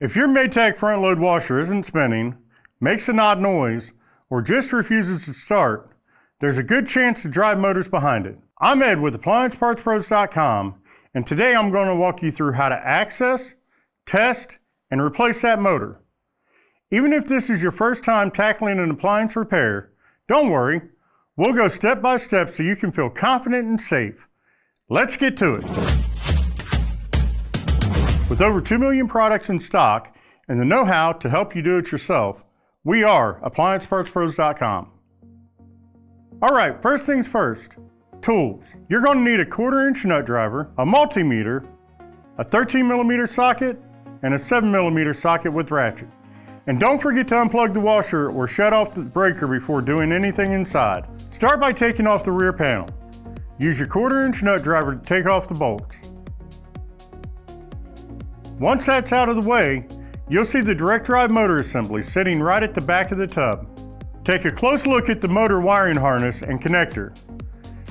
If your Maytag front load washer isn't spinning, makes an odd noise, or just refuses to start, there's a good chance the drive motor's behind it. I'm Ed with AppliancePartsPros.com, and today I'm going to walk you through how to access, test, and replace that motor. Even if this is your first time tackling an appliance repair, don't worry, we'll go step by step so you can feel confident and safe. Let's get to it. With over 2 million products in stock and the know-how to help you do it yourself, we are AppliancePartsPros.com. All right, first things first, tools. You're going to need a 1/4-inch nut driver, a multimeter, a 13mm socket, and a 7mm socket with ratchet. And don't forget to unplug the washer or shut off the breaker before doing anything inside. Start by taking off the rear panel. Use your 1/4-inch nut driver to take off the bolts. Once that's out of the way, you'll see the direct drive motor assembly sitting right at the back of the tub. Take a close look at the motor wiring harness and connector.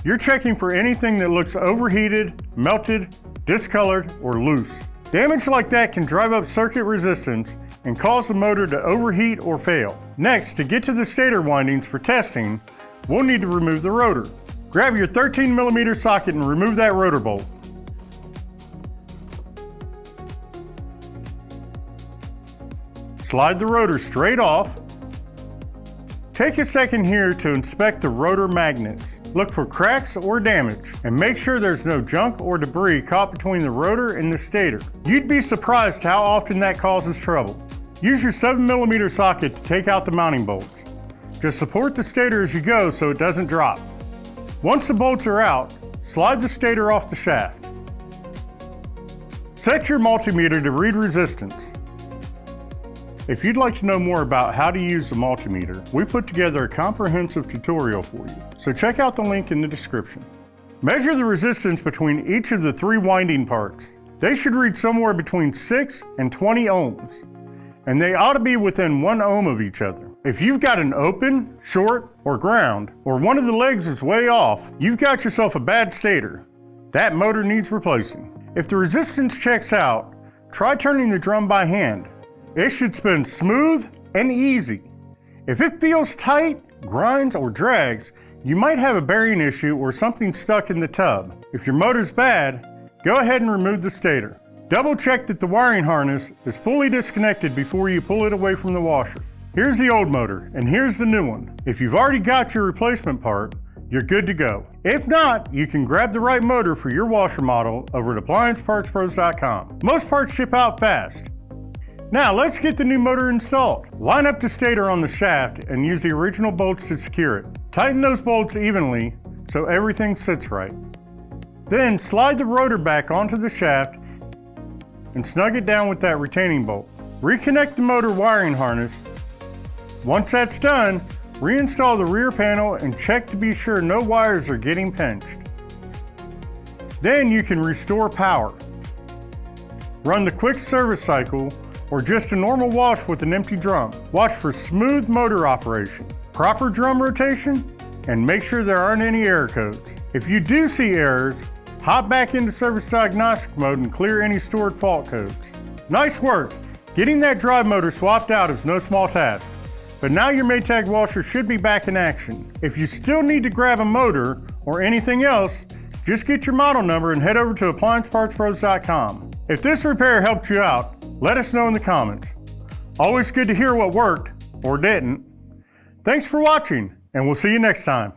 You're checking for anything that looks overheated, melted, discolored, or loose. Damage like that can drive up circuit resistance and cause the motor to overheat or fail. Next, to get to the stator windings for testing, we'll need to remove the rotor. Grab your 13mm socket and remove that rotor bolt. Slide the rotor straight off. Take a second here to inspect the rotor magnets. Look for cracks or damage, and make sure there's no junk or debris caught between the rotor and the stator. You'd be surprised how often that causes trouble. Use your 7mm socket to take out the mounting bolts. Just support the stator as you go so it doesn't drop. Once the bolts are out, slide the stator off the shaft. Set your multimeter to read resistance. If you'd like to know more about how to use the multimeter, we put together a comprehensive tutorial for you, so check out the link in the description. Measure the resistance between each of the 3 winding parts. They should read somewhere between 6 and 20 ohms, and they ought to be within 1 ohm of each other. If you've got an open, short, or ground, or one of the legs is way off, you've got yourself a bad stator. That motor needs replacing. If the resistance checks out, try turning the drum by hand. It should spin smooth and easy. If it feels tight, grinds, or drags, you might have a bearing issue or something stuck in the tub. If your motor's bad, go ahead and remove the stator. Double check that the wiring harness is fully disconnected before you pull it away from the washer. Here's the old motor, and here's the new one. If you've already got your replacement part, you're good to go. If not, you can grab the right motor for your washer model over at AppliancePartsPros.com. Most parts ship out fast. Now let's get the new motor installed. Line up the stator on the shaft and use the original bolts to secure it. Tighten those bolts evenly so everything sits right. Then slide the rotor back onto the shaft and snug it down with that retaining bolt. Reconnect the motor wiring harness. Once that's done, reinstall the rear panel and check to be sure no wires are getting pinched. Then you can restore power. Run the quick service cycle or just a normal wash with an empty drum. Watch for smooth motor operation, proper drum rotation, and make sure there aren't any error codes. If you do see errors, hop back into service diagnostic mode and clear any stored fault codes. Nice work! Getting that drive motor swapped out is no small task, but now your Maytag washer should be back in action. If you still need to grab a motor or anything else, just get your model number and head over to AppliancePartsPros.com. If this repair helped you out, let us know in the comments. Always good to hear what worked or didn't. Thanks for watching, and we'll see you next time.